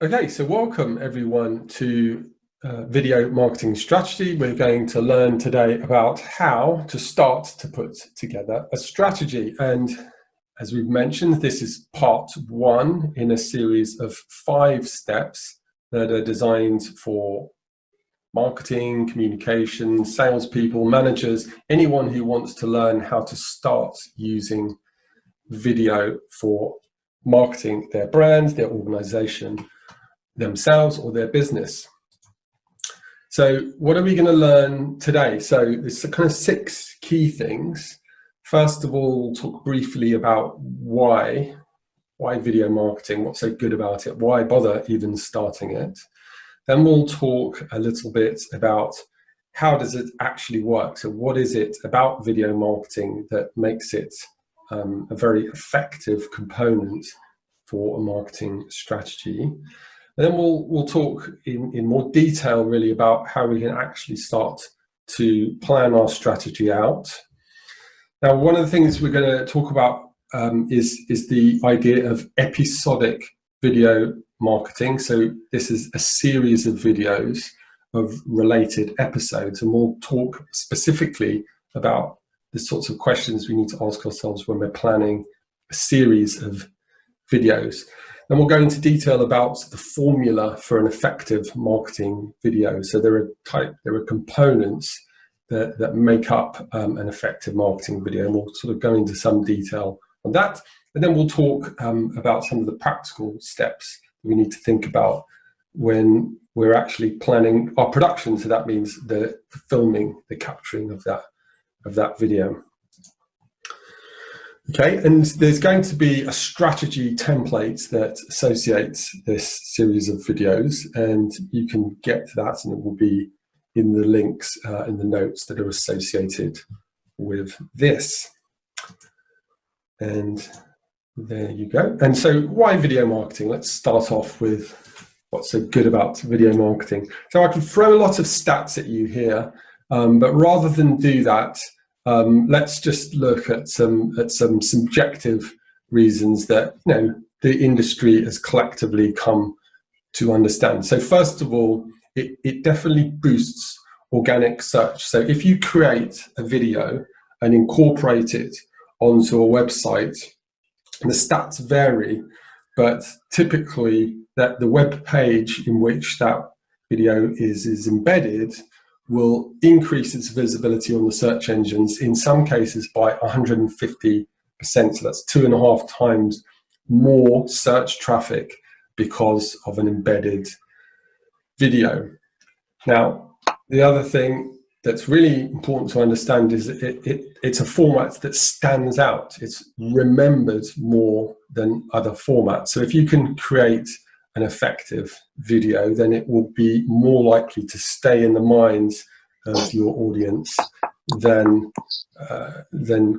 Okay, so welcome everyone to Video Marketing Strategy. We're going to learn today about how to start to put together a strategy. And as we've mentioned, this is part one in a series of 5 steps that are designed for marketing, communication, salespeople, managers, anyone who wants to learn how to start using video for marketing their brand, their organization, themselves or their business. So what are we going to learn today? So there's kind of 6 key things. First of all, we'll talk briefly about why video marketing, what's so good about it, why bother even starting it. Then we'll talk a little bit about how does it actually work. So what is it about video marketing that makes it a very effective component for a marketing strategy. And then we'll talk in more detail really about how we can actually start to plan our strategy out. Now, one of the things we're going to talk about is the idea of episodic video marketing. So this is a series of videos of related episodes, and we'll talk specifically about the sorts of questions we need to ask ourselves when we're planning a series of videos. And we'll go into detail about the formula for an effective marketing video. So there are components that make up an effective marketing video, and we'll sort of go into some detail on that. And then we'll talk about some of the practical steps we need to think about when we're actually planning our production. So that means the filming, the capturing of that video. Okay, and there's going to be a strategy template that associates this series of videos, and you can get to that, and it will be in the links in the notes that are associated with this. And there you go. And so why video marketing? Let's start off with what's so good about video marketing. So I can throw a lot of stats at you here, but rather than do that, let's just look at some subjective reasons that the industry has collectively come to understand. So first of all, it definitely boosts organic search. So if you create a video and incorporate it onto a website, the stats vary, but typically that the web page in which that video is embedded will increase its visibility on the search engines, in some cases by 150%. So that's 2.5 times more search traffic because of an embedded video. Now, the other thing that's really important to understand is it's a format that stands out. It's remembered more than other formats. So if you can create an effective video, then it will be more likely to stay in the minds of your audience than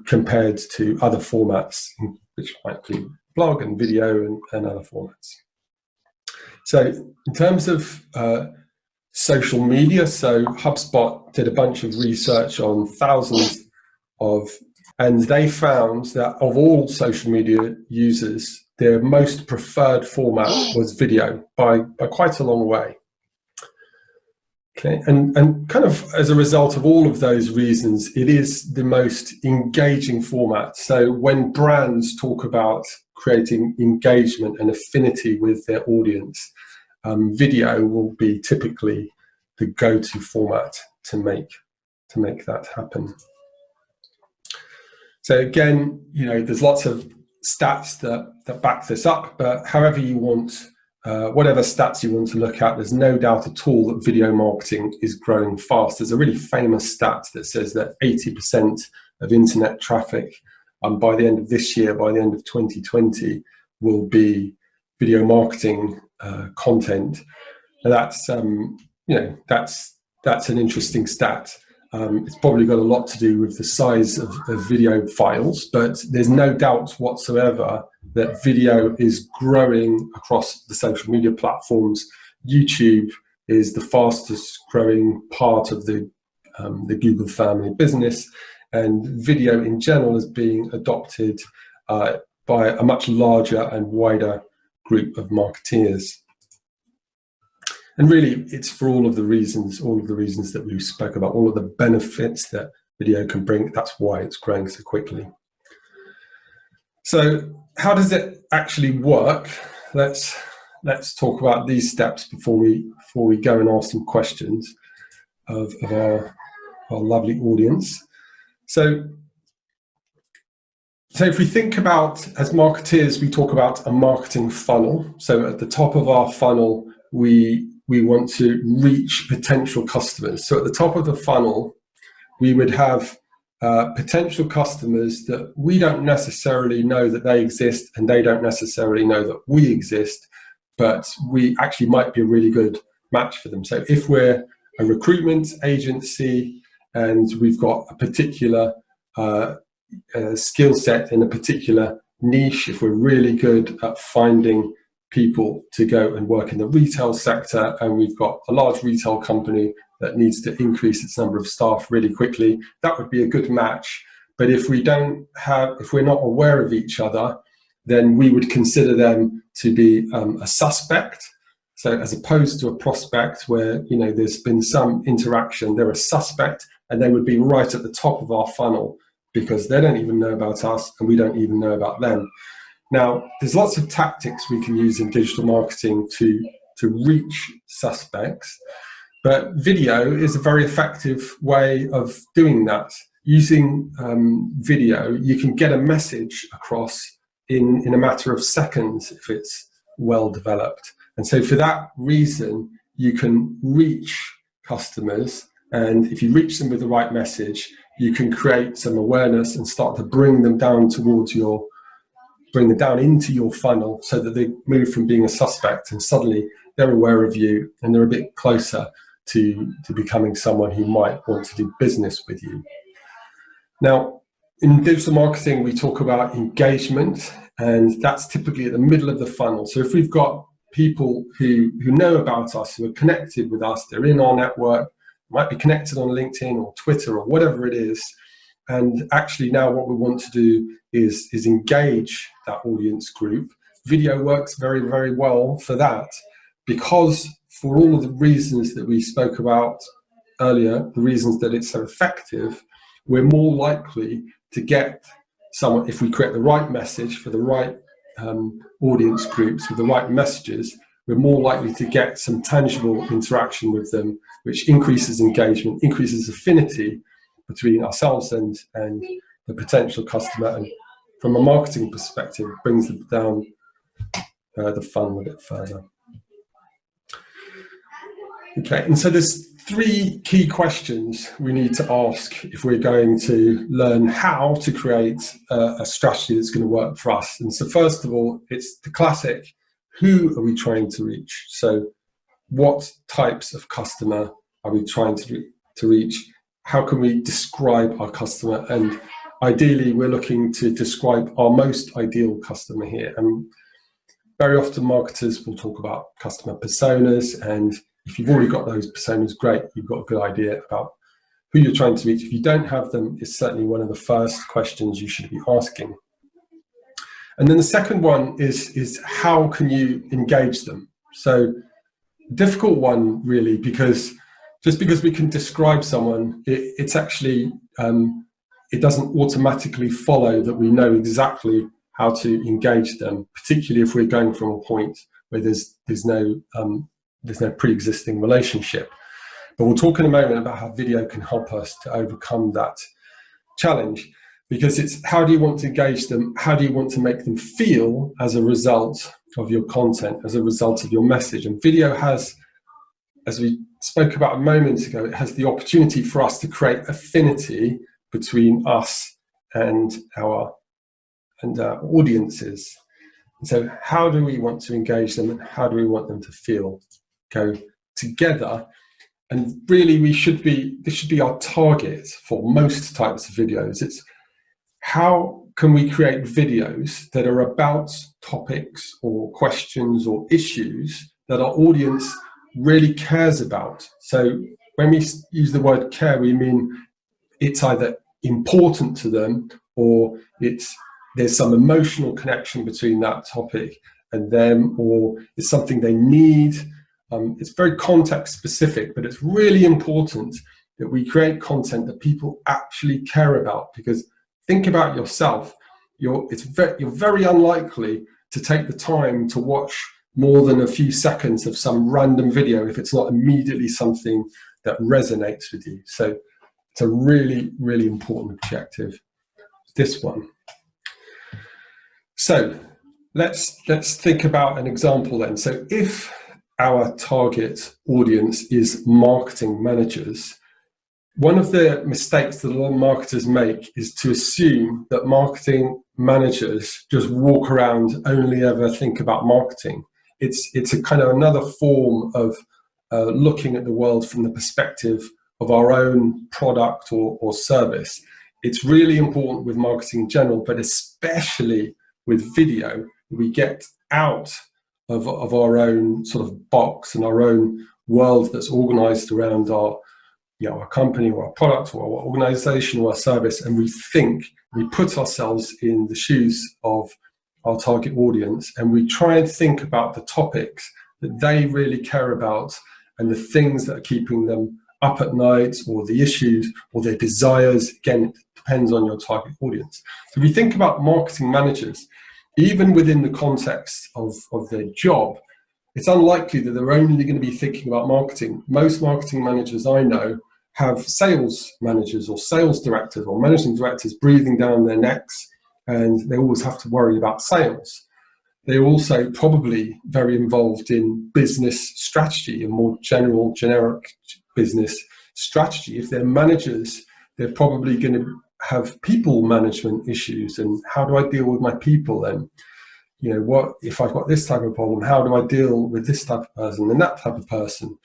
compared to other formats, which might be blog and video and other formats. So in terms of social media, so HubSpot did a bunch of research on thousands and they found that of all social media users, their most preferred format was video by quite a long way. Okay, and kind of as a result of all of those reasons, it is the most engaging format. So when brands talk about creating engagement and affinity with their audience, video will be typically the go-to format to make that happen. So again, there's lots of stats that back this up, but however you want, whatever stats you want to look at, there's no doubt at all that video marketing is growing fast. There's a really famous stat that says that 80% of internet traffic by the end of this year, by the end of 2020, will be video marketing content. And that's that's an interesting stat. It's probably got a lot to do with the size of video files, but there's no doubt whatsoever that video is growing across the social media platforms. YouTube is the fastest growing part of the Google family business, and video in general is being adopted by a much larger and wider group of marketeers. And really, it's for all of the reasons that we spoke about, all of the benefits that video can bring. That's why it's growing so quickly. So how does it actually work? Let's talk about these steps before we go and ask some questions of our lovely audience. So if we think about, as marketeers, we talk about a marketing funnel. So at the top of our funnel, we want to reach potential customers. So at the top of the funnel, we would have potential customers that we don't necessarily know that they exist, and they don't necessarily know that we exist, but we actually might be a really good match for them. So if we're a recruitment agency and we've got a particular skill set in a particular niche, if we're really good at finding people to go and work in the retail sector, and we've got a large retail company that needs to increase its number of staff really quickly, that would be a good match. But if we're not aware of each other, then we would consider them to be a suspect. So as opposed to a prospect where, you know, there's been some interaction, they're a suspect, and they would be right at the top of our funnel because they don't even know about us and we don't even know about them. Now, there's lots of tactics we can use in digital marketing to reach suspects, but video is a very effective way of doing that. Using video, you can get a message across in a matter of seconds if it's well developed. And so for that reason, you can reach customers, and if you reach them with the right message, you can create some awareness and start to bring them down into your funnel so that they move from being a suspect and suddenly they're aware of you and they're a bit closer to becoming someone who might want to do business with you. Now, in digital marketing, we talk about engagement, and that's typically at the middle of the funnel. So if we've got people who know about us, who are connected with us, they're in our network, might be connected on LinkedIn or Twitter or whatever it is, and actually now what we want to do is engage that audience group. Video works very, very well for that, because for all of the reasons that we spoke about earlier, the reasons that it's so effective, we're more likely to get someone, if we create the right message for the right audience groups with the right messages, we're more likely to get some tangible interaction with them, which increases engagement, increases affinity between ourselves and the potential customer, and from a marketing perspective, brings them down the funnel a bit further. Okay, and so there's three key questions we need to ask if we're going to learn how to create a strategy that's going to work for us. And so first of all, it's the classic, who are we trying to reach? So what types of customer are we trying to reach? How can we describe our customer? And ideally, we're looking to describe our most ideal customer here. And very often marketers will talk about customer personas, and if you've already got those personas, great, you've got a good idea about who you're trying to reach. If you don't have them, it's certainly one of the first questions you should be asking. And then the second one is how can you engage them? So difficult one, really, because just because we can describe someone, it's actually, it doesn't automatically follow that we know exactly how to engage them, particularly if we're going from a point where there's no pre-existing relationship. But we'll talk in a moment about how video can help us to overcome that challenge, because it's how do you want to engage them? How do you want to make them feel as a result of your content, as a result of your message? And video has, as we spoke about a moment ago, it has the opportunity for us to create affinity between us and our audiences. And so how do we want to engage them, and how do we want them to feel? Go together. And really, this should be our target for most types of videos. It's how can we create videos that are about topics or questions or issues that our audience really cares about. So when we use the word care, we mean it's either important to them, or there's some emotional connection between that topic and them, or it's something they need, It's very context specific, but it's really important that we create content that people actually care about, because think about yourself. You're very unlikely to take the time to watch more than a few seconds of some random video if it's not immediately something that resonates with you. So it's a really, really important objective, this one. So let's think about an example then. So if our target audience is marketing managers, one of the mistakes that a lot of marketers make is to assume that marketing managers just walk around, only ever think about marketing. It's a kind of another form of looking at the world from the perspective of our own product or service. It's really important with marketing in general, but especially with video, we get out of our own sort of box and our own world that's organized around our company or our product or our organization or our service, and we put ourselves in the shoes of our target audience, and we try and think about the topics that they really care about and the things that are keeping them up at night, or the issues or their desires. Again, it depends on your target audience. So we think about marketing managers, even within the context of their job, it's unlikely that they're only going to be thinking about marketing. Most marketing managers I know have sales managers or sales directors or managing directors breathing down their necks, and they always have to worry about sales. They're also probably very involved in business strategy and more generic business strategy. If they're managers, they're probably going to have people management issues, and how do I deal with my people then? What if I've got this type of problem, how do I deal with this type of person and that type of person?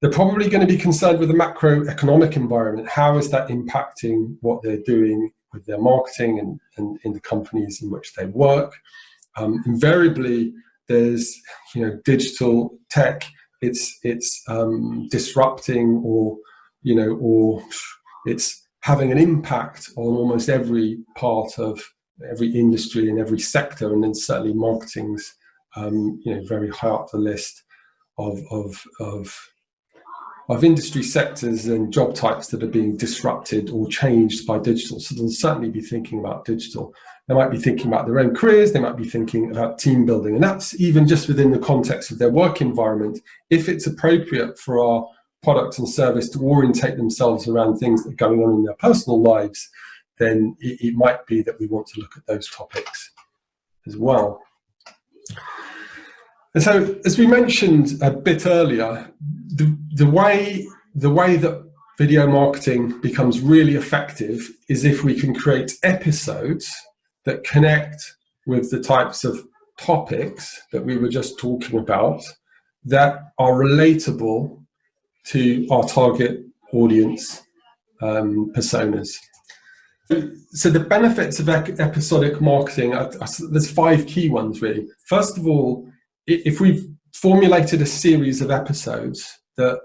They're probably going to be concerned with the macroeconomic environment. How is that impacting what they're doing with their marketing and in the companies in which they work? Invariably, there's digital tech. It's disrupting, or it's having an impact on almost every part of every industry and every sector, and then certainly marketing's very high up the list of industry sectors and job types that are being disrupted or changed by digital. So they'll certainly be thinking about digital. They might be thinking about their own careers, they might be thinking about team building, and that's even just within the context of their work environment. If it's appropriate for our product and service to orientate themselves around things that are going on in their personal lives, then it might be that we want to look at those topics as well. And so, as we mentioned a bit earlier, the way that video marketing becomes really effective is if we can create episodes that connect with the types of topics that we were just talking about, that are relatable to our target audience personas. So the benefits of episodic marketing, there's 5 key ones really. First of all, if we've formulated a series of episodes that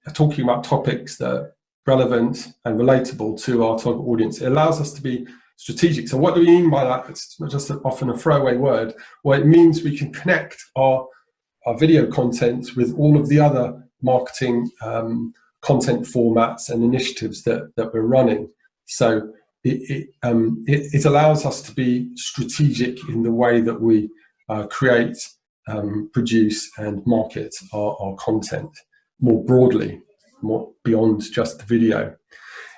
are talking about topics that are relevant and relatable to our target audience, it allows us to be strategic. So what do we mean by that? It's not just often a throwaway word. Well, it means we can connect our video content with all of the other marketing content formats and initiatives that we're running. So it allows us to be strategic in the way that we create, produce and market our content more broadly, more beyond just the video.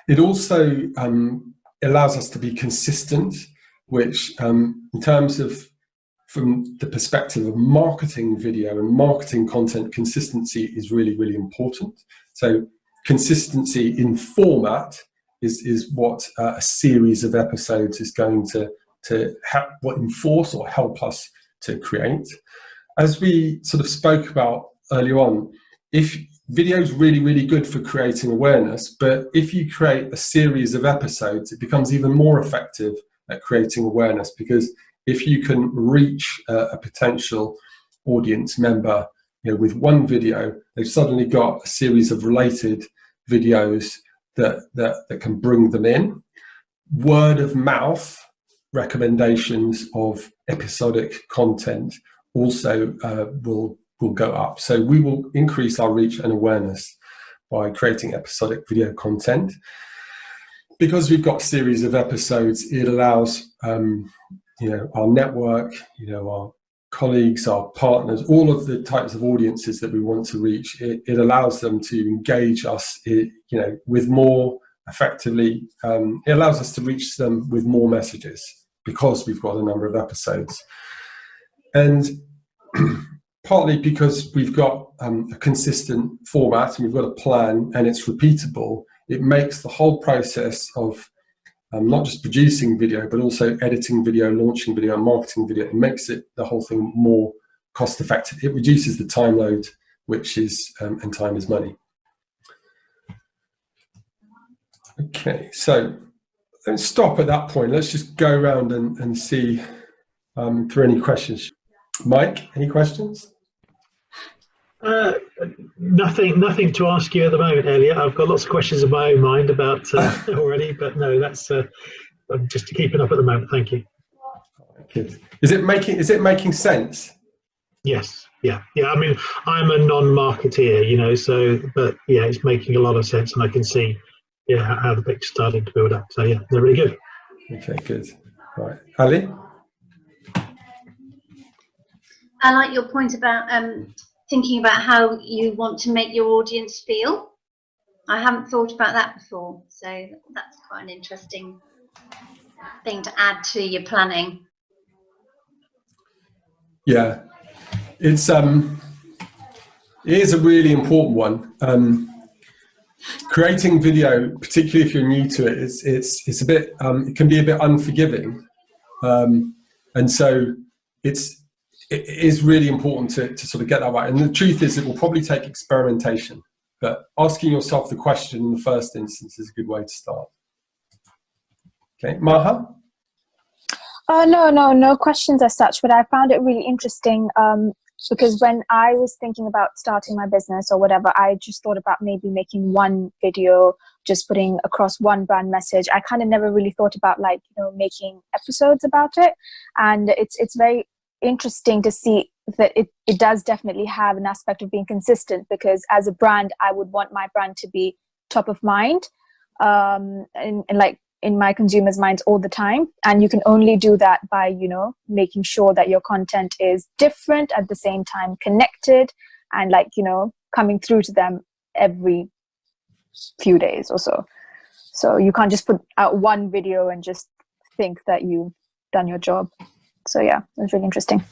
It also allows us to be consistent, which in terms of, from the perspective of marketing video and marketing content, consistency is really, really important. So consistency in format is what a series of episodes is going to enforce or help us to create. As we sort of spoke about earlier on, if video is really, really good for creating awareness, but if you create a series of episodes, it becomes even more effective at creating awareness, because if you can reach a potential audience member with one video, they've suddenly got a series of related videos that can bring them in. Word of mouth recommendations of episodic content also will will go up. So we will increase our reach and awareness by creating episodic video content. Because we've got a series of episodes, it allows our network, our colleagues, our partners, all of the types of audiences that we want to reach. It allows them to engage us, with more effectively. It allows us to reach them with more messages because we've got a number of episodes, and partly because we've got a consistent format and we've got a plan and it's repeatable. It makes the whole process of not just producing video, but also editing video, launching video, and marketing video. It makes the whole thing more cost effective. It reduces the time load, which is, and time is money. Okay, so let's stop at that point. Let's just go around and see for any questions. Mike, any questions? Nothing to ask you at the moment, Elliot. I've got lots of questions in my own mind about already, but no, that's I'm just keeping up at the moment. Thank you. Good. Is it making sense? Yes. Yeah. I mean, I'm a non-marketeer, so but yeah, it's making a lot of sense, and I can see how the picture started to build up. So yeah, they're really good. Okay, good. Right, Ali. I like your point about thinking about how you want to make your audience feel. I haven't thought about that before, so that's quite an interesting thing to add to your planning. Yeah, it is a really important one. Creating video, particularly if you're new to it, it's a bit it can be a bit unforgiving, and so it is really important to sort of get that right. And the truth is, it will probably take experimentation, but asking yourself the question in the first instance is a good way to start. Okay, Maha? No questions as such, but I found it really interesting because when I was thinking about starting my business or whatever, I just thought about maybe making one video, just putting across one brand message. I kind of never really thought about making episodes about it, and it's very interesting to see that it does definitely have an aspect of being consistent, because as a brand, I would want my brand to be top of mind and in my consumers' minds all the time. And you can only do that by, making sure that your content is different, at the same time connected, and coming through to them every few days or so. So you can't just put out one video and just think that you've done your job. So yeah, it was really interesting.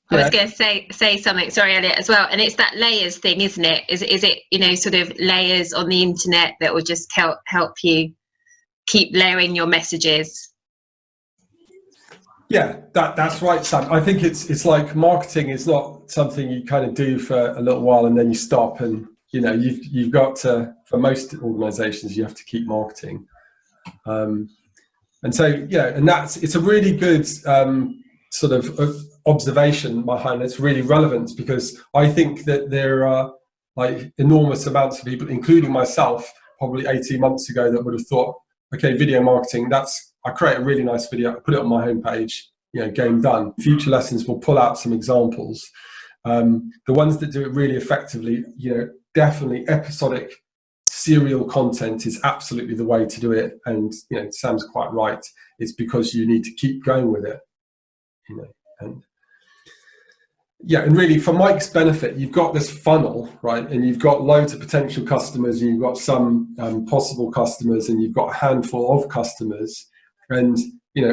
I was going to say something, sorry, Elliot, as well, and it's that layers thing, isn't it? Is it sort of layers on the internet that will just help you keep layering your messages? Yeah, that's right, Sam. I think it's like marketing is not something you kind of do for a little while and then you stop, and you've got to, for most organizations, you have to keep marketing. And so, and it's a really good sort of observation behind. It's really relevant, because I think that there are enormous amounts of people, including myself, probably 18 months ago, that would have thought, okay, video marketing, I create a really nice video, I put it on my homepage, game done. Future lessons will pull out some examples. The ones that do it really effectively, definitely episodic serial content is absolutely the way to do it. And Sam's quite right, it's because you need to keep going with it, and really, for Mike's benefit, you've got this funnel, right? And you've got loads of potential customers, and you've got some possible customers, and you've got a handful of customers. And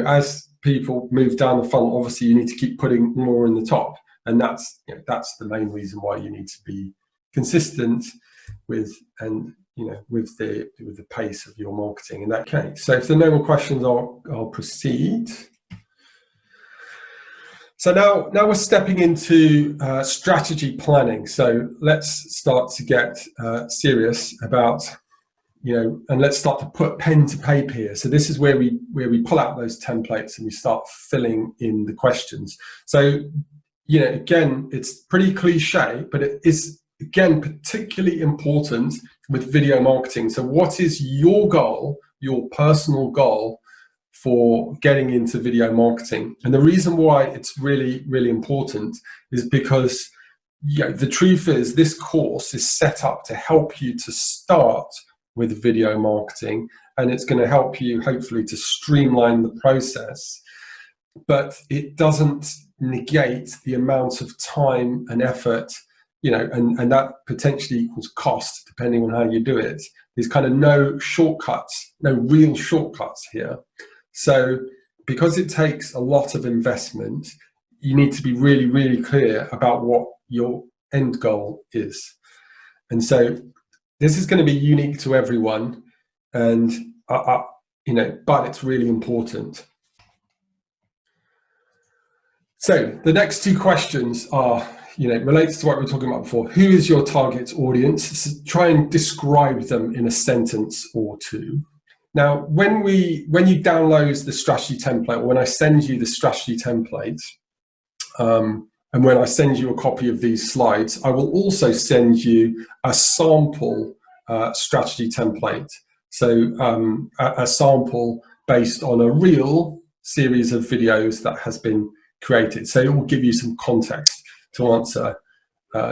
as people move down the funnel, obviously you need to keep putting more in the top, and that's the main reason why you need to be consistent with the pace of your marketing in that case. So if there are no more questions, I'll proceed. So now we're stepping into strategy planning. So let's start to get serious about, and let's start to put pen to paper here. So this is where we pull out those templates and we start filling in the questions. So, again, it's pretty cliche, but it is, again, particularly important with video marketing. So what is your goal, your personal goal for getting into video marketing. And the reason why it's really, really important is because the truth is this course is set up to help you to start with video marketing, and it's going to help you hopefully to streamline the process, but it doesn't negate the amount of time and effort, and that potentially equals cost depending on how you do it. There's kind of no shortcuts, no real shortcuts here. So because it takes a lot of investment, you need to be really, really clear about what your end goal is. And so this is going to be unique to everyone, and but it's really important. So the next two questions are, relates to what we were talking about before. Who is your target audience? So try and describe them in a sentence or two. Now, when you download the strategy template, or when I send you the strategy template, and when I send you a copy of these slides, I will also send you a sample strategy template. So a sample based on a real series of videos that has been created. So it will give you some context to answer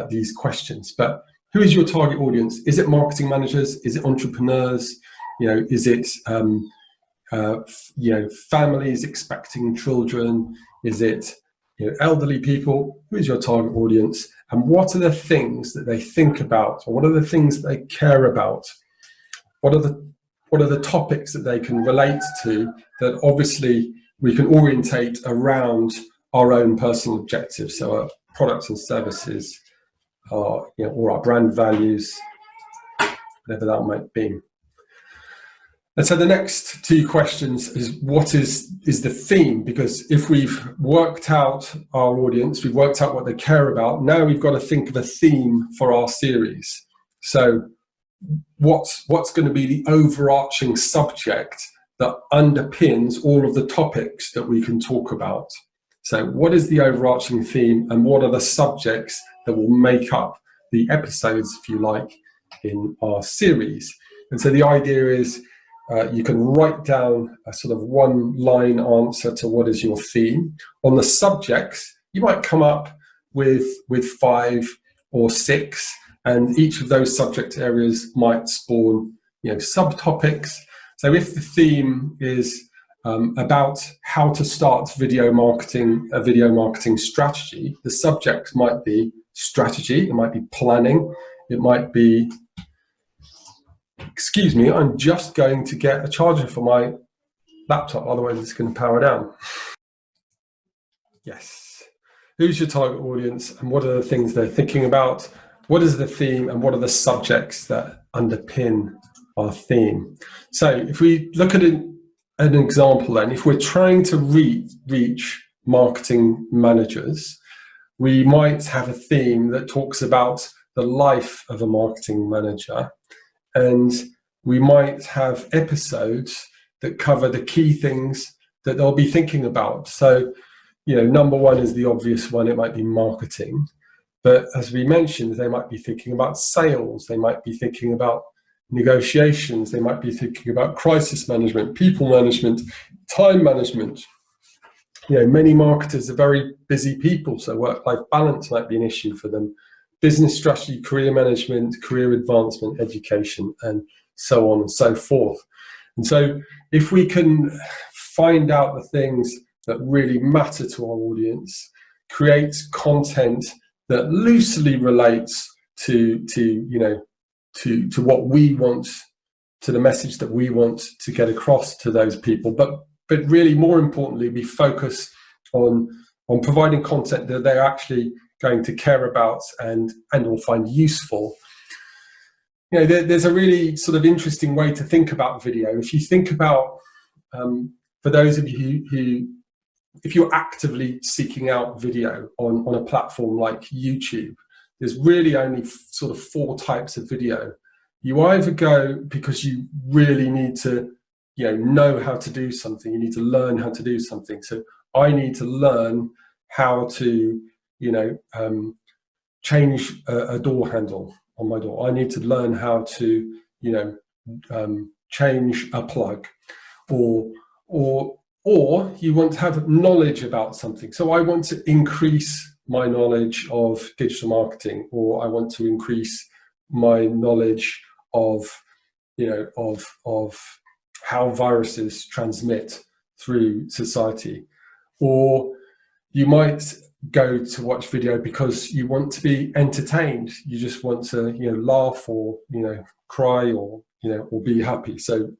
these questions. But who is your target audience? Is it marketing managers? Is it entrepreneurs? Is it families expecting children? Is it elderly people? Who is your target audience? And what are the things that they think about, or what are the things that they care about? What are the topics that they can relate to, that obviously we can orientate around our own personal objectives, so our products and services, or our brand values, whatever that might be. And so the next two questions is, what is the theme? Because if we've worked out our audience, we've worked out what they care about, now we've got to think of a theme for our series. So what's going to be the overarching subject that underpins all of the topics that we can talk about? So what is the overarching theme, and what are the subjects that will make up the episodes, if you like, in our series? And so the idea is, you can write down a sort of one-line answer to what is your theme. On the subjects, you might come up with 5 or 6, and each of those subject areas might spawn subtopics. So if the theme is about how to start a video marketing strategy, the subject might be strategy, it might be planning, it might be, excuse me, I'm just going to get a charger for my laptop, otherwise it's going to power down. Yes. Who's your target audience, and what are the things they're thinking about? What is the theme, and what are the subjects that underpin our theme? So if we look at an example then, if we're trying to reach marketing managers, we might have a theme that talks about the life of a marketing manager, and we might have episodes that cover the key things that they'll be thinking about. So, number one is the obvious one, it might be marketing. But as we mentioned, they might be thinking about sales, they might be thinking about negotiations, they might be thinking about crisis management, people management, time management. Many marketers are very busy people, so work-life balance might be an issue for them. Business strategy, career management, career advancement, education, and so on and so forth. And so if we can find out the things that really matter to our audience, create content that loosely relates to what we want, to the message that we want to get across to those people, but really more importantly, we focus on providing content that they're actually going to care about and will find useful. There's a really sort of interesting way to think about video. If you think about, for those of you who, if you're actively seeking out video on a platform like YouTube, there's really only sort of 4 types of video. You either go because you really need to, know how to do something. You need to learn how to do something. So I need to learn how to, change a door handle on my door. I need to learn how to, change a plug, or or you want to have knowledge about something. So I want to increase my knowledge of digital marketing, or I want to increase my knowledge of, of how viruses transmit through society. Or you might go to watch video because you want to be entertained. You just want to, laugh, or, cry, or, or be happy. So,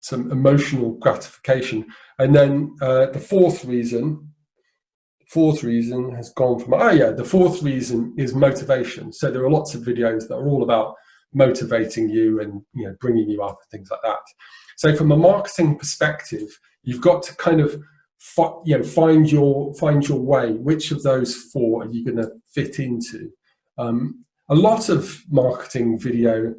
some emotional gratification. And then the fourth reason has gone from, the fourth reason is motivation. So there are lots of videos that are all about motivating you and, bringing you up and things like that. So from a marketing perspective, you've got to kind of find your way. Which of those four are you going to fit into? A lot of marketing video,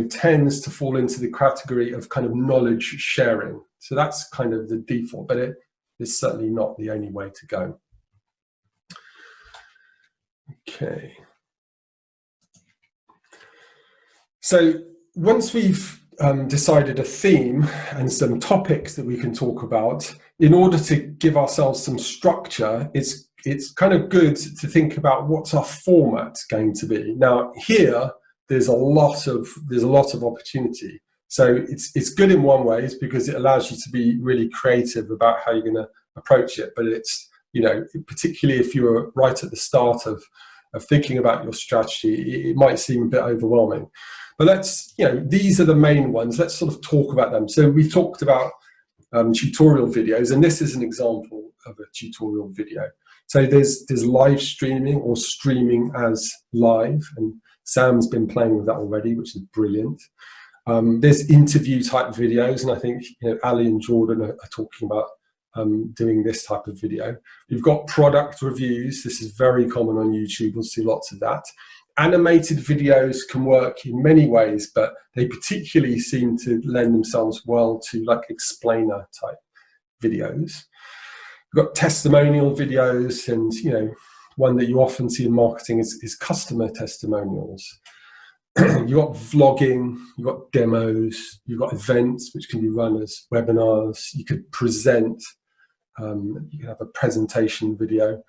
tends to fall into the category of kind of knowledge sharing. So that's kind of the default, but it is certainly not the only way to go. Okay. So once we've decided a theme and some topics that we can talk about, in order to give ourselves some structure, it's kind of good to think about what's our format going to be. Now here, there's a lot of opportunity. So it's good in one way, is because it allows you to be really creative about how you're going to approach it. But it's, particularly if you're right at the start of thinking about your strategy, it might seem a bit overwhelming. But these are the main ones. Let's sort of talk about them. So we've talked about tutorial videos, and this is an example of a tutorial video. So there's live streaming, or streaming as live, and Sam's been playing with that already, which is brilliant. There's interview type videos, and I think Ali and Jordan are talking about doing this type of video. We've got product reviews. This is very common on YouTube. We'll see lots of that. Animated videos can work in many ways, but they particularly seem to lend themselves well to like explainer type videos. We've got testimonial videos, and one that you often see in marketing is customer testimonials. You've got vlogging, you've got demos, you've got events which can be run as webinars. You could present, you can have a presentation video.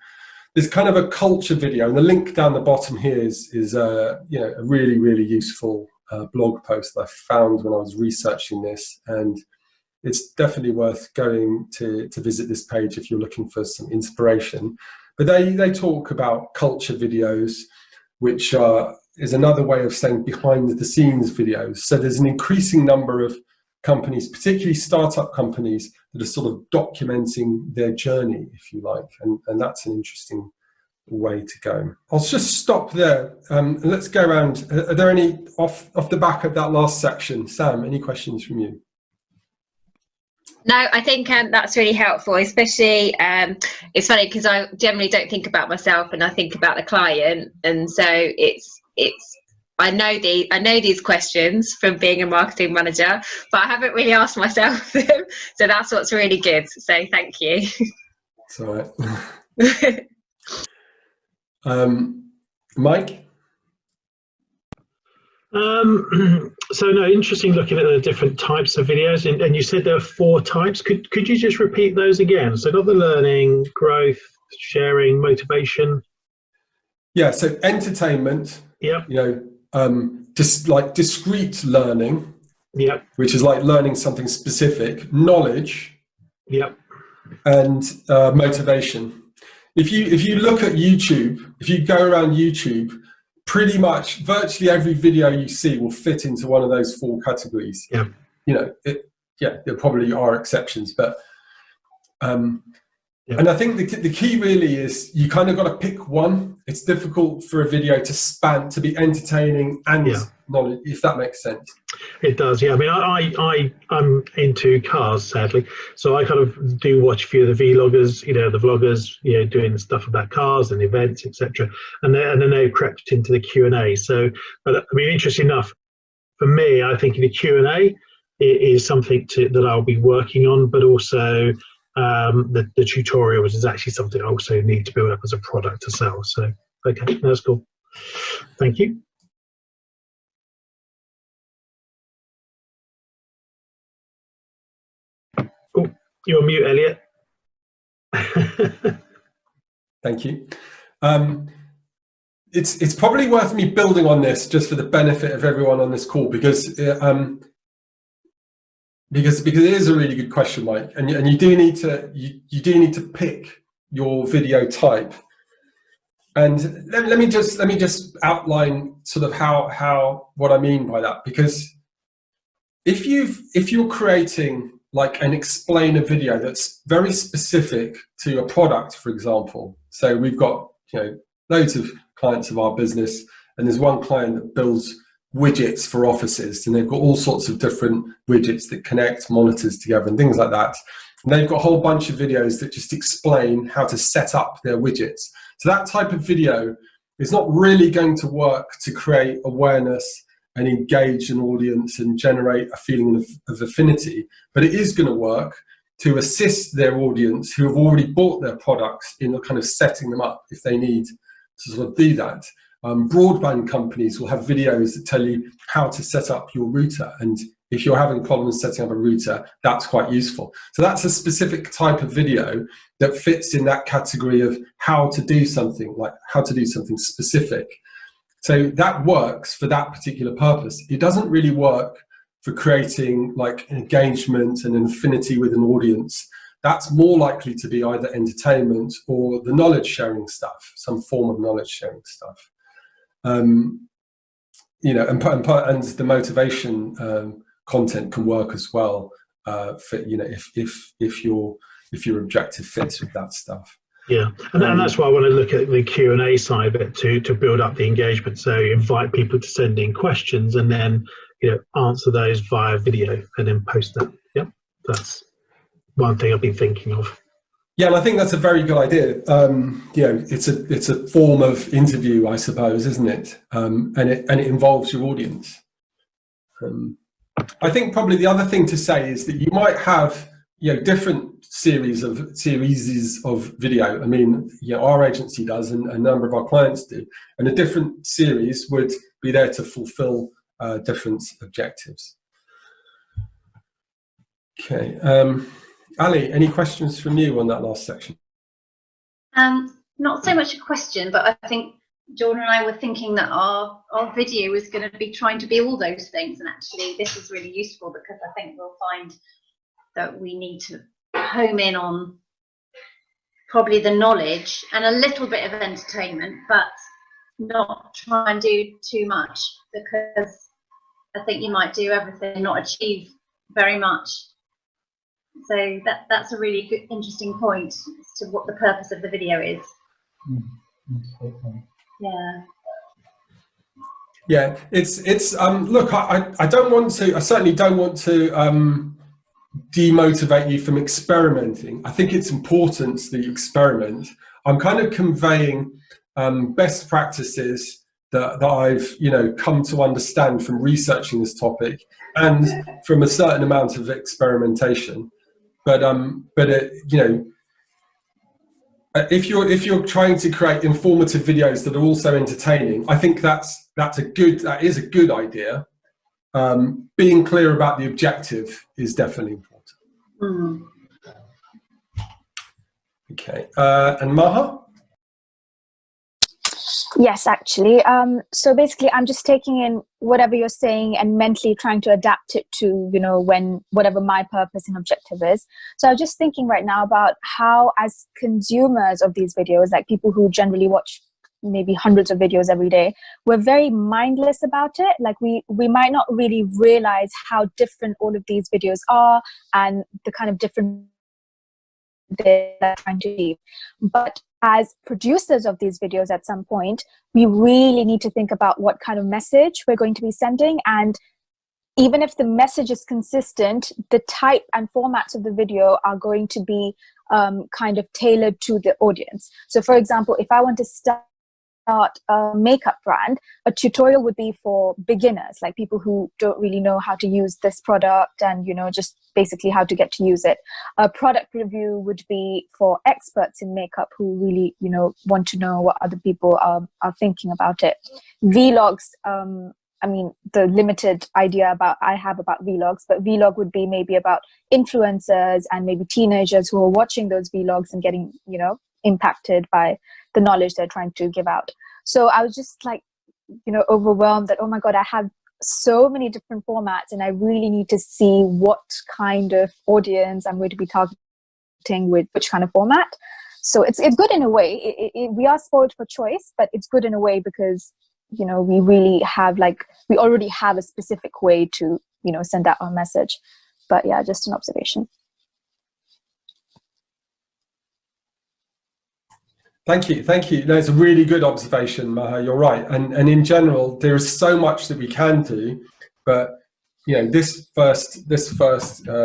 There's kind of a culture video, and the link down the bottom here is a really, really useful blog post that I found when I was researching this, and it's definitely worth going to visit this page if you're looking for some inspiration. But they talk about culture videos, which is another way of saying behind the scenes videos. So there's an increasing number of companies, particularly startup companies, that are sort of documenting their journey, if you like, and that's an interesting way to go. I'll just stop there, and let's go around. Are there any off the back of that last section? Sam, any questions from you? No, I think that's really helpful, especially it's funny because I generally don't think about myself, and I think about the client, and so it's I know these questions from being a marketing manager, but I haven't really asked myself them, so that's what's really good. So thank you. It's all right. Mike? So no, interesting looking at the different types of videos, and you said there are 4 types. Could you just repeat those again? So not the learning, growth, sharing, motivation. Yeah, so entertainment. Yep. Just like discrete learning. Yep. Which is like learning something specific. Knowledge. Yep. And motivation. If you look at YouTube, if you go around YouTube, pretty much virtually every video you see will fit into one of those 4 categories. Yeah. There probably are exceptions, but and I think the key really is you kind of got to pick one. It's difficult for a video to be entertaining and knowledge, if that makes sense. It does, yeah. I mean, I'm into cars, sadly, so I kind of do watch a few of the vloggers, the vloggers, doing stuff about cars and events, etc. And then they've crept into the Q&A. So, but I mean, interesting enough, for me, I think the Q&A is something that I'll be working on, but also the tutorials is actually something I also need to build up as a product to sell. So, okay, that's cool. Thank you. You're on mute, Elliot. Thank you. It's probably worth me building on this just for the benefit of everyone on this call, because it is a really good question, Mike, and you do need to pick your video type. And let me just outline sort of how what I mean by that, because if you're creating like an explainer video that's very specific to a product, for example. So we've got, you know, loads of clients of our business, and there's one client that builds widgets for offices, and they've got all sorts of different widgets that connect monitors together and things like that. And they've got a whole bunch of videos that just explain how to set up their widgets. So that type of video is not really going to work to create awareness and engage an audience and generate a feeling of affinity, but it is going to work to assist their audience who have already bought their products in kind of setting them up if they need to sort of do that. Broadband companies will have videos that tell you how to set up your router, and if you're having problems setting up a router, that's quite useful. So that's a specific type of video that fits in that category of how to do something, like how to do something specific. So that works for that particular purpose. It doesn't really work for creating like engagement and affinity with an audience. That's more likely to be either entertainment or the knowledge sharing stuff, some form of knowledge sharing stuff. You know, and the motivation content can work as well. For, you know, if your objective fits with that stuff. Yeah, and that's why I want to look at the Q&A side of it to build up the engagement. So invite people to send in questions, and then, you know, answer those via video and then post them. Yep, that's one thing I've been thinking of. Yeah, and I think that's a very good idea. You know, it's a form of interview, I suppose, isn't it? And it involves your audience. I think probably the other thing to say is that you might have, you know, different series of video. I mean, you know, our agency does, and a number of our clients do, and a different series would be there to fulfill different objectives. Okay, Ali, any questions from you on that last section? Not so much a question, but I think Jordan and I were thinking that our video is going to be trying to be all those things, and actually this is really useful because I think we'll find that we need to home in on probably the knowledge and a little bit of entertainment, but not try and do too much, because I think you might do everything and not achieve very much. So that's a really good, interesting point as to what the purpose of the video is. Yeah. Yeah, it's look, I don't want to, I certainly don't want to demotivate you from experimenting. I think it's important that you experiment. I'm kind of conveying best practices that I've, you know, come to understand from researching this topic and from a certain amount of experimentation. But you know, if you're trying to create informative videos that are also entertaining, I think that is a good idea. Being clear about the objective is definitely important. Mm. Okay, and Maha? Yes, actually. So basically, I'm just taking in whatever you're saying and mentally trying to adapt it to, you know, whatever my purpose and objective is. So I'm just thinking right now about how, as consumers of these videos, like people who generally watch maybe hundreds of videos every day, we're very mindless about it. Like we might not really realize how different all of these videos are and the kind of different they're trying to achieve. But as producers of these videos at some point, we really need to think about what kind of message we're going to be sending. And even if the message is consistent, the type and formats of the video are going to be kind of tailored to the audience. So for example, if I want to start a makeup brand, a tutorial would be for beginners, like people who don't really know how to use this product and, you know, just basically how to get to use it. A product review would be for experts in makeup who really, you know, want to know what other people are thinking about it. Vlogs, I mean, the limited idea I have about vlogs, but vlog would be maybe about influencers and maybe teenagers who are watching those vlogs and getting, you know, impacted by the knowledge they're trying to give out. So I was just like, you know, overwhelmed that, oh my God, I have so many different formats and I really need to see what kind of audience I'm going to be targeting with which kind of format. So it's good in a way. We are spoiled for choice, but it's good in a way because, you know, we really have we already have a specific way to, you know, send out our message. But yeah, just an observation. Thank you. No, it's a really good observation, Maha. You're right. And in general, there is so much that we can do, but you know, this first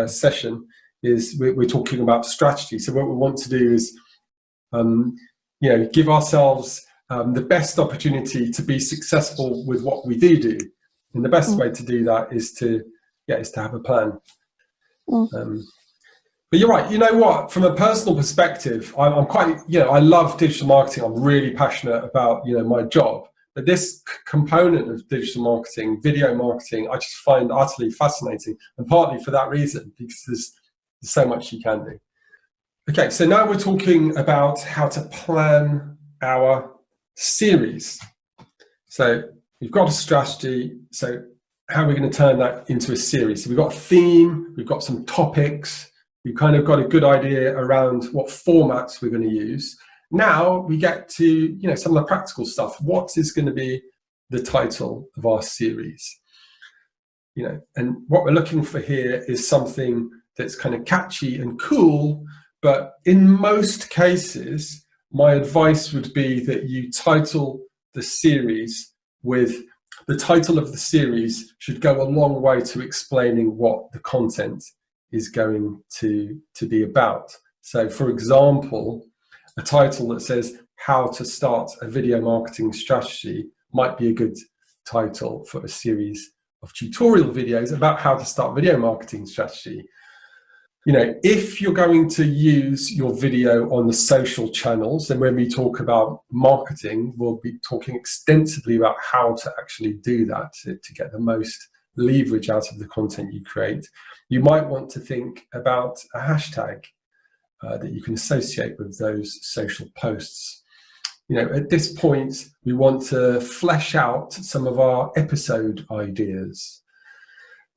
session is we're talking about strategy. So what we want to do is, you know, give ourselves the best opportunity to be successful with what we do. And the best way to do that is to have a plan. But you're right. You know what? From a personal perspective, I'm quite, you know, I love digital marketing. I'm really passionate about, you know, my job. But this component of digital marketing, video marketing, I just find utterly fascinating. And partly for that reason, because there's so much you can do. Okay, so now we're talking about how to plan our series. So we've got a strategy. So how are we going to turn that into a series? So we've got a theme, we've got some topics. We've kind of got a good idea around what formats we're going to use. Now we get to, you know, some of the practical stuff. What is going to be the title of our series? You know, and what we're looking for here is something that's kind of catchy and cool, but in most cases, my advice would be that you title the series with the title of the series should go a long way to explaining what the content is going to be about. So for example, a title that says how to start a video marketing strategy might be a good title for a series of tutorial videos about how to start video marketing strategy. You know, if you're going to use your video on the social channels, and when we talk about marketing, we'll be talking extensively about how to actually do that to get the most leverage out of the content you create. You might want to think about a hashtag that you can associate with those social posts. You know, at this point, we want to flesh out some of our episode ideas.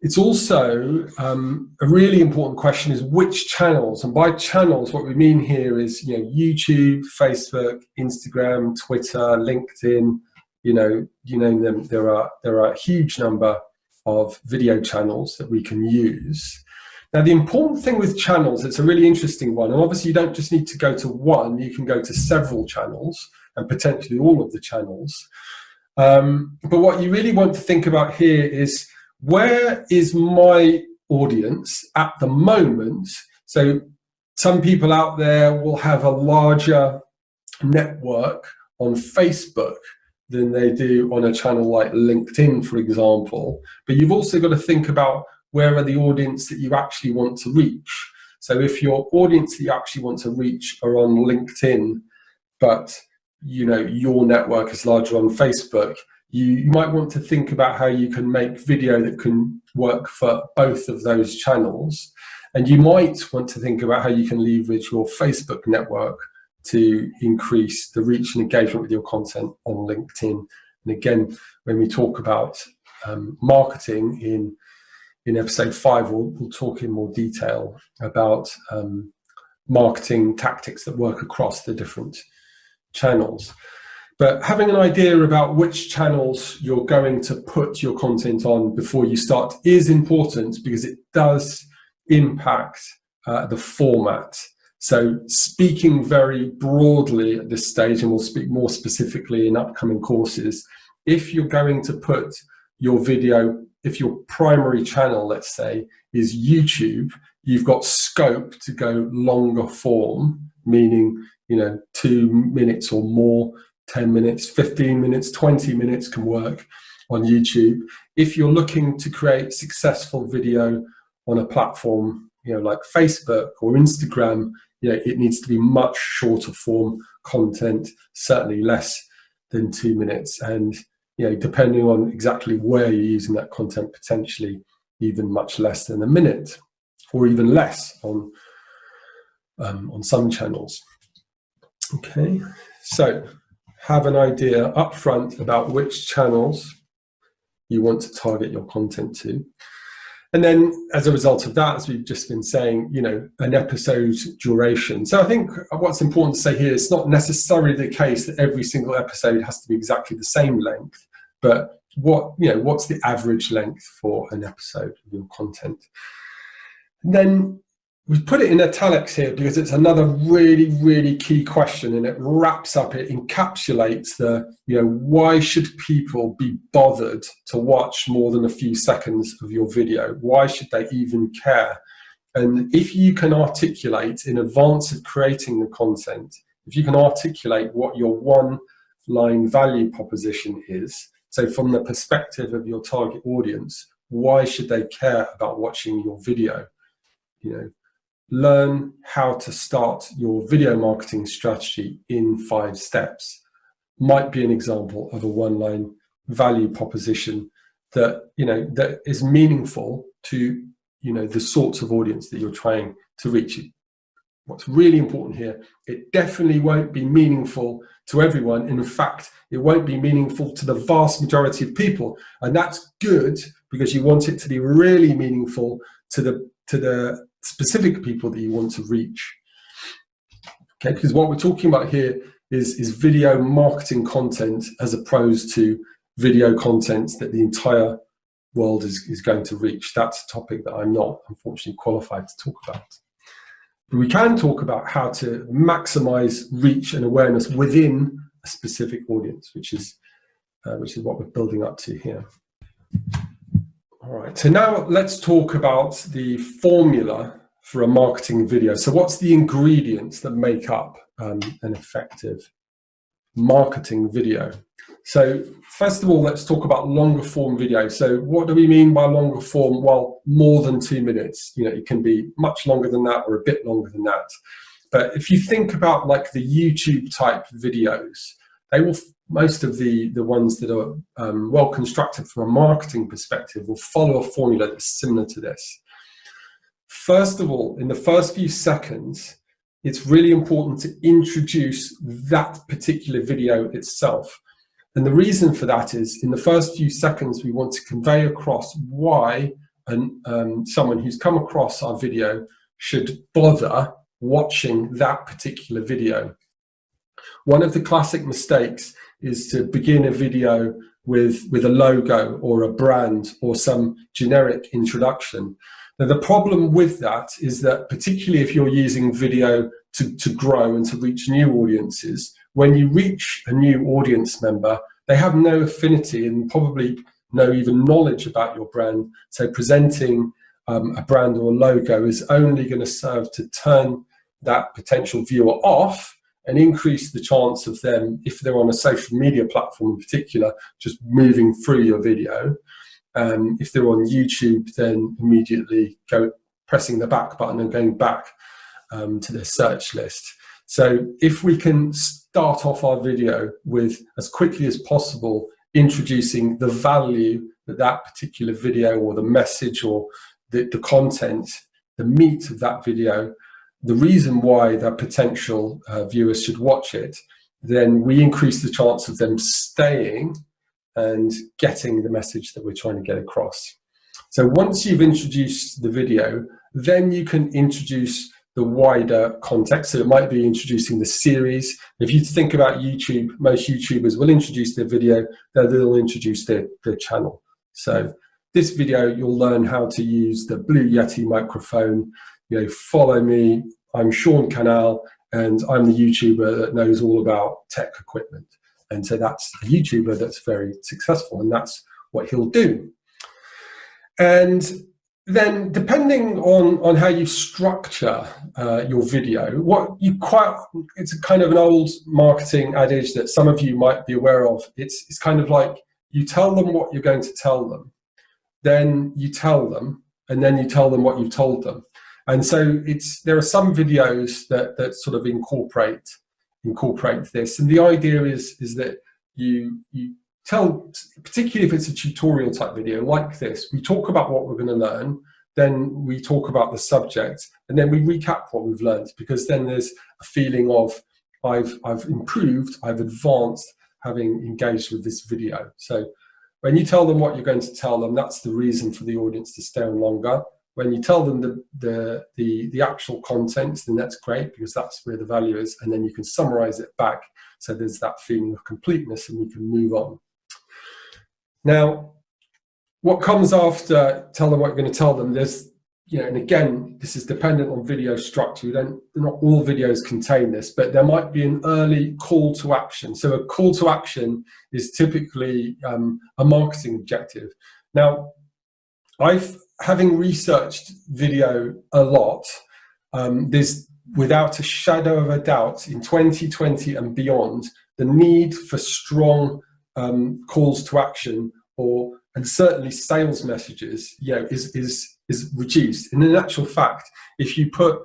It's also a really important question is which channels, and by channels, what we mean here is, you know, YouTube, Facebook, Instagram, Twitter, LinkedIn, you name them. There are a huge number of video channels that we can use. Now, the important thing with channels, it's a really interesting one, and obviously you don't just need to go to one, you can go to several channels and potentially all of the channels. But what you really want to think about here is, where is my audience at the moment? So some people out there will have a larger network on Facebook than they do on a channel like LinkedIn, for example. But you've also got to think about where are the audience that you actually want to reach. So if your audience that you actually want to reach are on LinkedIn, but you know your network is larger on Facebook, you might want to think about how you can make video that can work for both of those channels. And you might want to think about how you can leverage your Facebook network to increase the reach and engagement with your content on LinkedIn. And again, when we talk about marketing in episode 5, we'll talk in more detail about marketing tactics that work across the different channels. But having an idea about which channels you're going to put your content on before you start is important, because it does impact the format. So speaking very broadly at this stage, and we'll speak more specifically in upcoming courses, if you're going to put your video, if your primary channel, let's say, is YouTube, you've got scope to go longer form, meaning, you know, 2 minutes or more, 10 minutes, 15 minutes, 20 minutes can work on YouTube. If you're looking to create successful video on a platform, you know, like Facebook or Instagram, you know, it needs to be much shorter form content, certainly less than 2 minutes. And you know, depending on exactly where you're using that content, potentially even much less than a minute, or even less on some channels. Okay, so have an idea up front about which channels you want to target your content to. And then as a result of that, as we've just been saying, you know, an episode duration. So I think what's important to say here, it's not necessarily the case that every single episode has to be exactly the same length, but what's the average length for an episode of your content? And then we've put it in italics here because it's another really, really key question, and it wraps up, it encapsulates the, you know, why should people be bothered to watch more than a few seconds of your video? Why should they even care? And if you can articulate in advance of creating the content, if you can articulate what your one-line value proposition is, so from the perspective of your target audience, why should they care about watching your video? You know, learn how to start your video marketing strategy in 5 steps might be an example of a one-line value proposition that, you know, that is meaningful to, you know, the sorts of audience that you're trying to reach. What's really important here, it definitely won't be meaningful to everyone. In fact, it won't be meaningful to the vast majority of people, and that's good because you want it to be really meaningful to the specific people that you want to reach. Okay, because what we're talking about here is video marketing content as opposed to video content that the entire world is going to reach. That's a topic that I'm not, unfortunately, qualified to talk about. But we can talk about how to maximize reach and awareness within a specific audience, which is what we're building up to here. All right, so now let's talk about the formula for a marketing video. So what's the ingredients that make up an effective marketing video? So first of all, let's talk about longer form video. So what do we mean by longer form? Well, more than 2 minutes. You know, it can be much longer than that or a bit longer than that. But if you think about like the YouTube type videos, they will, most of the ones that are well constructed from a marketing perspective will follow a formula that's similar to this. First of all, in the first few seconds, it's really important to introduce that particular video itself. And the reason for that is, in the first few seconds, we want to convey across why someone who's come across our video should bother watching that particular video. One of the classic mistakes is to begin a video with a logo or a brand or some generic introduction. Now, the problem with that is that, particularly if you're using video to grow and to reach new audiences, when you reach a new audience member, they have no affinity and probably no even knowledge about your brand. So presenting a brand or a logo is only going to serve to turn that potential viewer off and increase the chance of them, if they're on a social media platform in particular, just moving through your video. If they're on YouTube, then immediately pressing the back button and going back to their search list. So if we can start off our video with, as quickly as possible, introducing the value that that particular video or the message or the content, the meat of that video, the reason why that potential viewers should watch it, then we increase the chance of them staying and getting the message that we're trying to get across. So once you've introduced the video, then you can introduce the wider context. So it might be introducing the series. If you think about YouTube, most YouTubers will introduce their video, then they'll introduce their channel. So this video, you'll learn how to use the Blue Yeti microphone. You know, follow me, I'm Sean Canal, and I'm the YouTuber that knows all about tech equipment. And so that's a YouTuber that's very successful, and that's what he'll do. And then depending on how you structure your video, it's a kind of an old marketing adage that some of you might be aware of. It's kind of like you tell them what you're going to tell them, then you tell them, and then you tell them what you've told them. And so there are some videos that sort of incorporate this, and the idea is that you particularly if it's a tutorial type video like this, we talk about what we're going to learn, then we talk about the subject, and then we recap what we've learned, because then there's a feeling of I've improved, I've advanced, having engaged with this video. So when you tell them what you're going to tell them, that's the reason for the audience to stay on longer. When you tell them the actual content, then that's great, because that's where the value is, and then you can summarize it back, so there's that feeling of completeness and we can move on. Now, what comes after tell them what you're going to tell them, there's, and again, this is dependent on video structure. Not all videos contain this, but there might be an early call to action. So a call to action is typically a marketing objective. Now, having researched video a lot, there's, without a shadow of a doubt, in 2020 and beyond, the need for strong calls to action, and certainly sales messages, is reduced. And in actual fact, if you put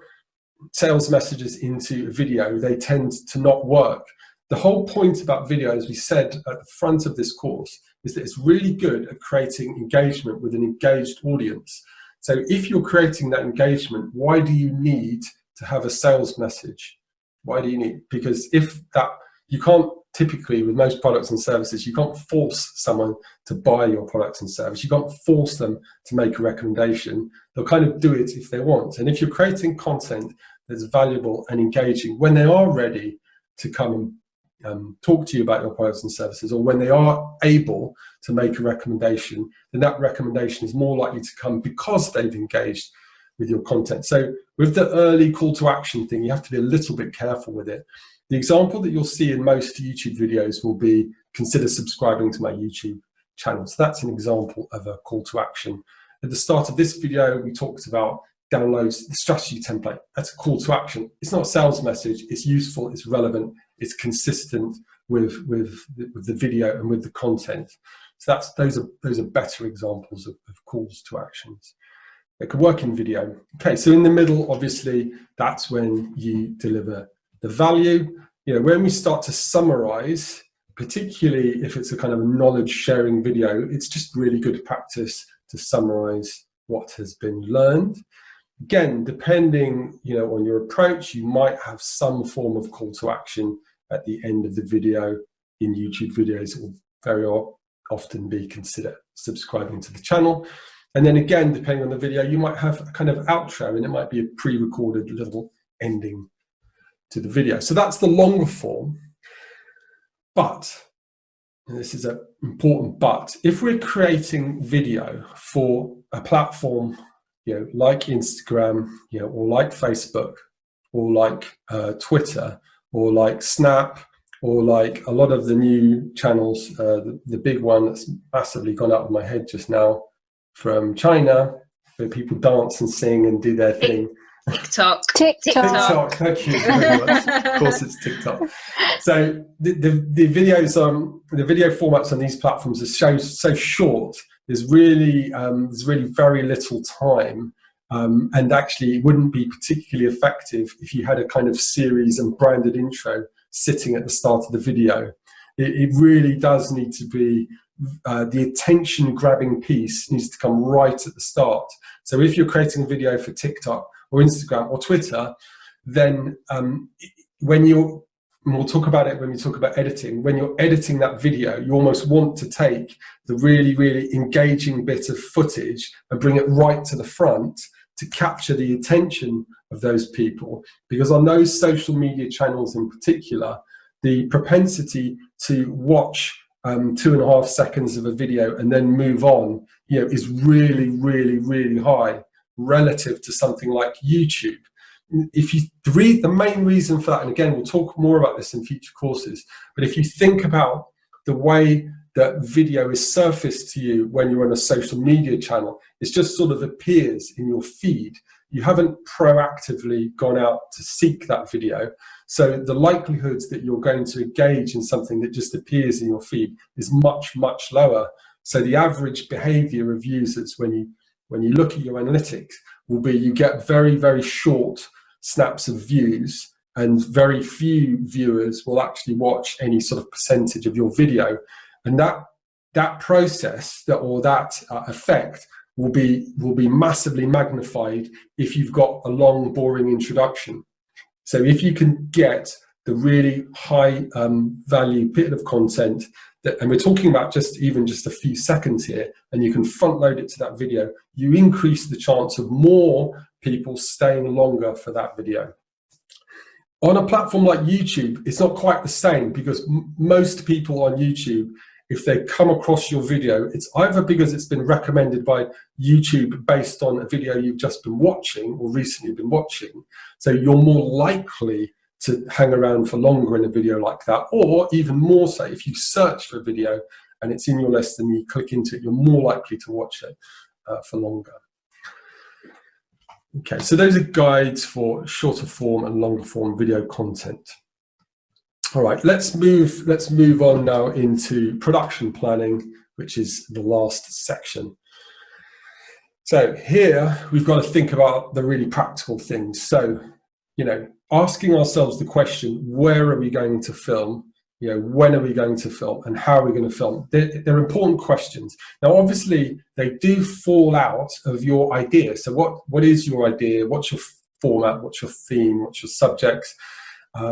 sales messages into a video, they tend to not work. The whole point about video, as we said at the front of this course, is that it's really good at creating engagement with an engaged audience. So if you're creating that engagement, why do you need to have a sales message? Why do you need? Because you can't, typically with most products and services, you can't force someone to buy your products and service. You can't force them to make a recommendation. They'll kind of do it if they want. And if you're creating content that's valuable and engaging, when they are ready to come and talk to you about your products and services, or when they are able to make a recommendation, then that recommendation is more likely to come because they've engaged with your content. So with the early call to action thing, you have to be a little bit careful with it. The example that you'll see in most YouTube videos will be, consider subscribing to my YouTube channel. So that's an example of a call to action. At the start of this video, we talked about downloads the strategy template. That's a call to action. It's not a sales message. It's useful, it's relevant, it's consistent with the video and with the content. So those are better examples of calls to actions. It could work in video. Okay, so in the middle, obviously, that's when you deliver the value. When we start to summarize, particularly if it's a kind of knowledge sharing video, it's just really good practice to summarize what has been learned. Again, depending on your approach, you might have some form of call to action at the end of the video. In YouTube videos, it will very often be consider subscribing to the channel. And then again, depending on the video, you might have a kind of outro, and it might be a pre-recorded little ending to the video. So that's the longer form. But, and this is an important but, if we're creating video for a platform, like Instagram, or like Facebook, or like Twitter, or like Snap, or like a lot of the new channels, the big one that's massively gone out of my head just now from China, where people dance and sing and do their thing. TikTok. Thank you very much. Of course, it's TikTok. So the videos the video formats on these platforms are so short. There's really very little time, and actually it wouldn't be particularly effective if you had a kind of series and branded intro sitting at the start of the video. It really does need to be the attention grabbing piece needs to come right at the start. So if you're creating a video for TikTok or Instagram or Twitter, then we'll talk about it when we talk about editing. When you're editing that video, you almost want to take the really, really engaging bit of footage and bring it right to the front to capture the attention of those people. Because on those social media channels in particular, the propensity to watch 2.5 seconds of a video and then move on, is really, really, really high relative to something like YouTube. If you read the main reason for that, and again, we'll talk more about this in future courses, but if you think about the way that video is surfaced to you when you're on a social media channel, it just sort of appears in your feed. You haven't proactively gone out to seek that video. So the likelihood that you're going to engage in something that just appears in your feed is much, much lower. So the average behavior of users when you look at your analytics will be you get very, very short snaps of views, and very few viewers will actually watch any sort of percentage of your video. and that process or that effect will be massively magnified if you've got a long, boring introduction. So if you can get the really high value bit of content, and we're talking about just a few seconds here, and you can front load it to that video, you increase the chance of more people staying longer for that video. On a platform like YouTube, it's not quite the same, because most people on YouTube, if they come across your video, it's either because it's been recommended by YouTube based on a video you've just been watching or recently been watching. So you're more likely to hang around for longer in a video like that, or even more so, if you search for a video and it's in your list and you click into it, you're more likely to watch it for longer. Okay, so those are guides for shorter form and longer form video content. All right, let's move on now into production planning, which is the last section. So here we've got to think about the really practical things. So, asking ourselves the question, where are we going to film? When are we going to film, and how are we going to film? They're important questions. Now, obviously, they do fall out of your idea. So what is your idea? What's your format? What's your theme? What's your subjects? How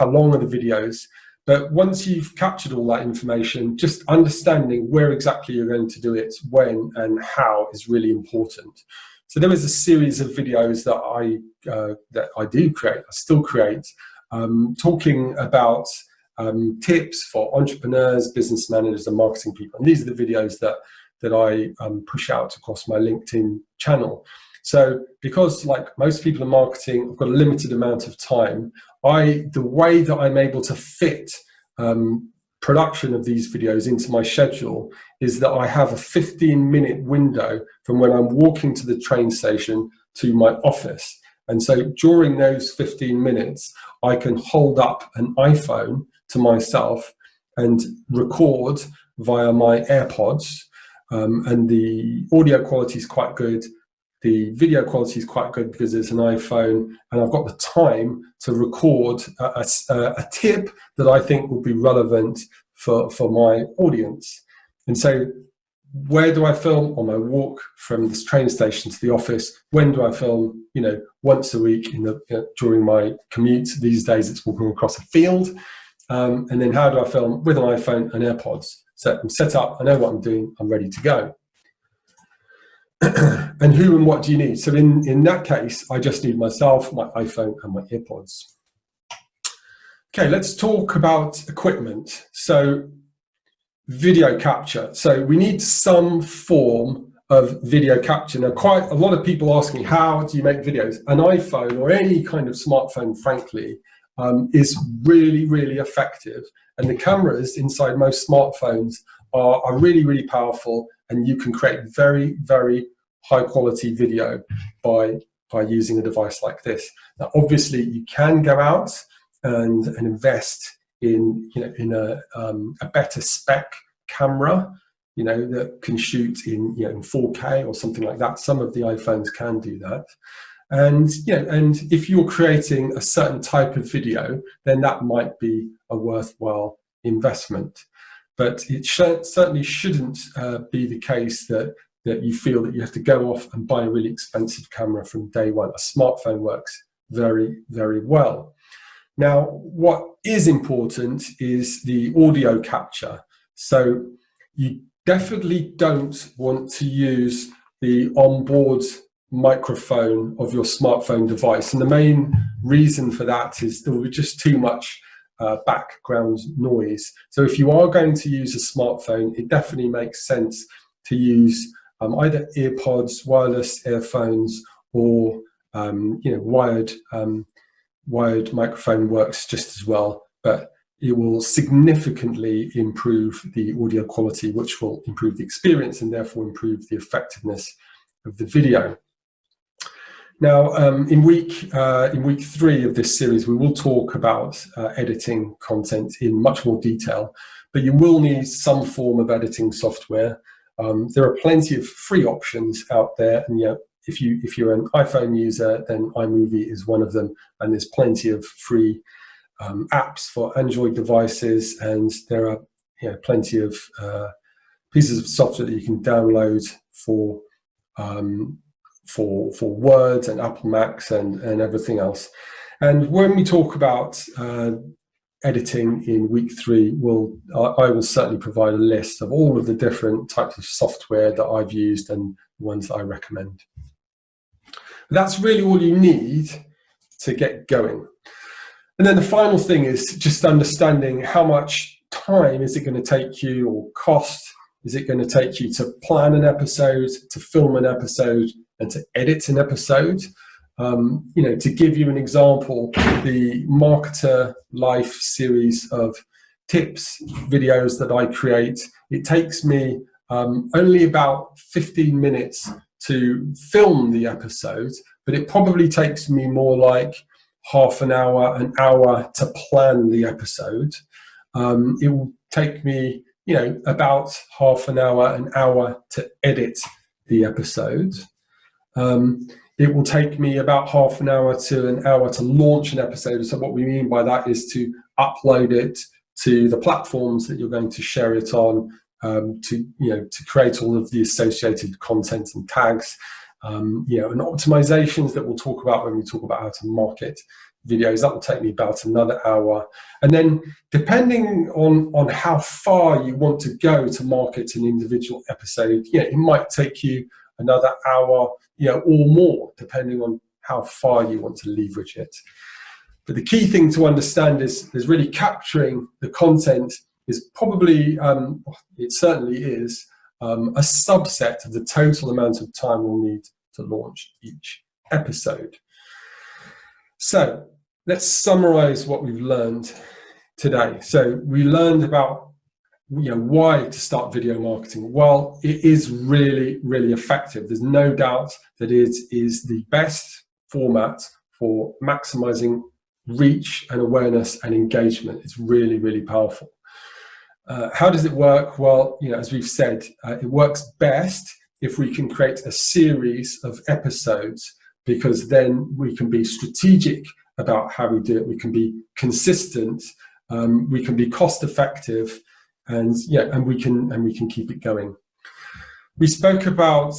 long are the videos? But once you've captured all that information, just understanding where exactly you're going to do it, when and how is really important. So there is a series of videos that I do create, I still create, talking about tips for entrepreneurs, business managers, and marketing people. And these are the videos that I push out across my LinkedIn channel. So because, like most people in marketing, I've got a limited amount of time, the way that I'm able to fit production of these videos into my schedule is that I have a 15-minute window from when I'm walking to the train station to my office. And so during those 15 minutes, I can hold up an iPhone to myself and record via my AirPods, and the audio quality is quite good. The video quality is quite good because it's an iPhone, and I've got the time to record a tip that I think will be relevant for my audience. And so where do I film? On my walk from this train station to the office. When do I film? Once a week during my commute. These days it's walking across a field. And then how do I film? With an iPhone and AirPods. So I'm set up, I know what I'm doing, I'm ready to go. And who and what do you need? So in that case, I just need myself, my iPhone, and my AirPods. Okay, let's talk about equipment. So video capture. So we need some form of video capture. Now, quite a lot of people ask me, how do you make videos? An iPhone or any kind of smartphone, frankly, is really, really effective. And the cameras inside most smartphones are really, really powerful, and you can create very, very high quality video by using a device like this. Now, obviously, you can go out and invest in a better spec camera, that can shoot in 4K or something like that. Some of the iPhones can do that. And if you're creating a certain type of video, then that might be a worthwhile investment. But it certainly shouldn't be the case that you feel that you have to go off and buy a really expensive camera from day one. A smartphone works very, very well. Now, what is important is the audio capture. So you definitely don't want to use the onboard microphone of your smartphone device. And the main reason for that is there will be just too much background noise. So if you are going to use a smartphone, it definitely makes sense to use either earpods, wireless earphones, or wired microphone works just as well. But it will significantly improve the audio quality, which will improve the experience and therefore improve the effectiveness of the video. Now, in week 3 of this series, we will talk about editing content in much more detail, but you will need some form of editing software. There are plenty of free options out there, and if you're an iPhone user, then iMovie is one of them, and there's plenty of free apps for Android devices, and there are plenty of pieces of software that you can download for Word and Apple Macs and everything else. And when we talk about editing in week 3, I will certainly provide a list of all of the different types of software that I've used and the ones that I recommend. That's really all you need to get going. And then the final thing is just understanding how much time is it going to take you, or cost is it going to take you to plan an episode, to film an episode, and to edit an episode. To give you an example, the Marketer Life series of tips videos that I create, it takes me only about 15 minutes to film the episode, but it probably takes me more like half an hour to plan the episode. It will take me, about half an hour to edit the episode. It will take me about half an hour to an hour to launch an episode. So what we mean by that is to upload it to the platforms that you're going to share it on, to create all of the associated content and tags, and optimizations that we'll talk about when we talk about how to market videos. That will take me about another hour. And then depending on how far you want to go to market an individual episode, it might take you another hour, or more, depending on how far you want to leverage it. But the key thing to understand is really capturing the content is probably, it certainly is, a subset of the total amount of time we'll need to launch each episode. So let's summarize what we've learned today. So we learned about why to start video marketing. Well, it is really, really effective. There's no doubt that it is the best format for maximizing reach and awareness and engagement. It's really, really powerful. How does it work? Well, as we've said, it works best if we can create a series of episodes, because then we can be strategic about how we do it. We can be consistent. We can be cost effective. And we can keep it going. We spoke about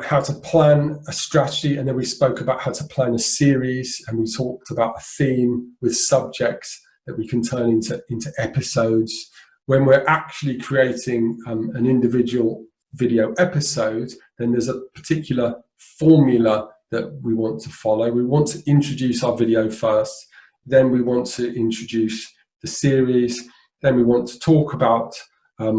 how to plan a strategy, and then we spoke about how to plan a series, and we talked about a theme with subjects that we can turn into episodes. When we're actually creating an individual video episode, then there's a particular formula that we want to follow. We want to introduce our video first, then we want to introduce the series. Then we want to talk about we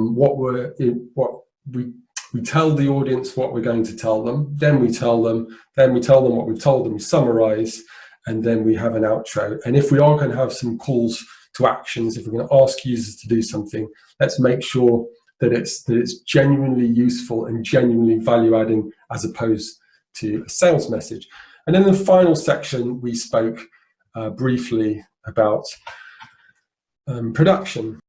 tell the audience what we're going to tell them. Then we tell them what we've told them. We summarize, and then we have an outro. And if we are going to have some calls to actions, if we're going to ask users to do something, let's make sure that it's genuinely useful and genuinely value adding, as opposed to a sales message. And then in the final section, we spoke briefly about production.